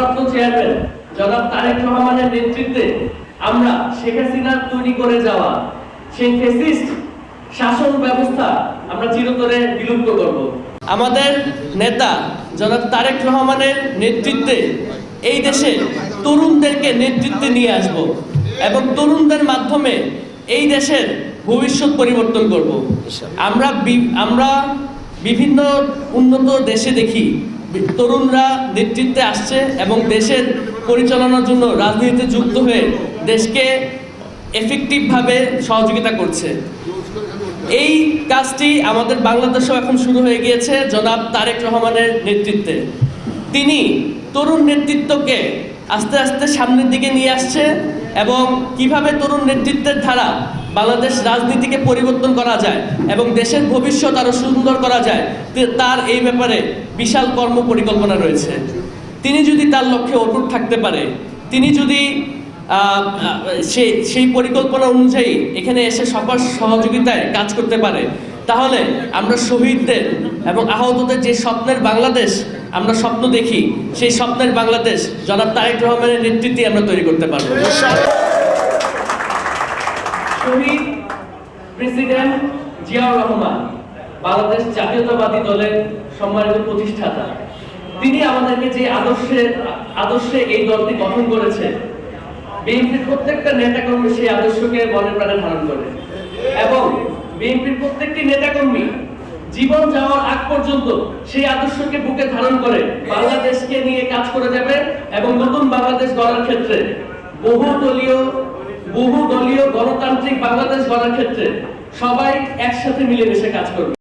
ভারপ্রাপ্ত চেয়ারম্যান জনাব তারেক রহমানের নেতৃত্বে আমরা শেখ হাসিনার তৈরি করে যাওয়া সেই ফ্যাসিস্ট শাসন ব্যবস্থা আমরা চিরতরে বিলুপ্ত করব। আমাদের নেতা জনাব তারেক রহমানের নেতৃত্বে এই দেশে তরুণদেরকে নেতৃত্বে নিয়ে আসব এবং তরুণদের মাধ্যমে এই দেশের ভবিষ্যৎ পরিবর্তন করব। আমরা বিভিন্ন উন্নত দেশে দেখি তরুণরা নেতৃত্বে আসছে এবং দেশের পরিচালনার জন্য রাজনীতিতে যুক্ত হয়ে দেশকে এফেক্টিভভাবে সহযোগিতা করছে। এই কাজটি আমাদের বাংলাদেশেও এখন শুরু হয়ে গিয়েছে জনাব তারেক রহমানের নেতৃত্বে। তিনি তরুণ নেতৃত্বকে আস্তে আস্তে সামনের দিকে নিয়ে আসছে এবং কিভাবে তরুণ নেতৃত্বের ধারা বাংলাদেশ রাজনীতিকে পরিবর্তন করা যায় এবং দেশের ভবিষ্যৎ আরো সুন্দর করা যায় তার এই ব্যাপারে বিশাল কর্ম পরিকল্পনা রয়েছে। তিনি যদি তার লক্ষ্যে অটুট থাকতে পারে, তিনি যদি সেই পরিকল্পনা অনুযায়ী এখানে এসে সকল সহযোগিতায় কাজ করতে পারে, তাহলে আমরা শহীদদের এবং আহতদের যে স্বপ্নের বাংলাদেশ আমরা স্বপ্ন দেখি, সেই স্বপ্নের বাংলাদেশ জনাব তারেক রহমানের নেতৃত্বে আমরা তৈরি করতে পারবো। শহীদ প্রেসিডেন্ট জিয়াউর রহমান বাংলাদেশ জাতীয়তাবাদী দলের সম্মানিত প্রতিষ্ঠাতা। তিনি আমাদেরকে যে আদর্শে এই দলটি গঠন করেছে, বিএনপির প্রত্যেকটা নেতাকর্মী সেই আদর্শকে মনে প্রাণে ধারণ করে এবং বিএনপির প্রত্যেকটি নেতাকর্মী জীবন যাওয়ার আগ পর্যন্ত সেই আদর্শকে বুকে ধারণ করে বাংলাদেশকে নিয়ে কাজ করে যাবে এবং নতুন বাংলাদেশ গড়ার ক্ষেত্রে বহুদলীয় গণতান্ত্রিক বাংলাদেশ গড়ার ক্ষেত্রে সবাই একসাথে মিলেমিশে কাজ করবে।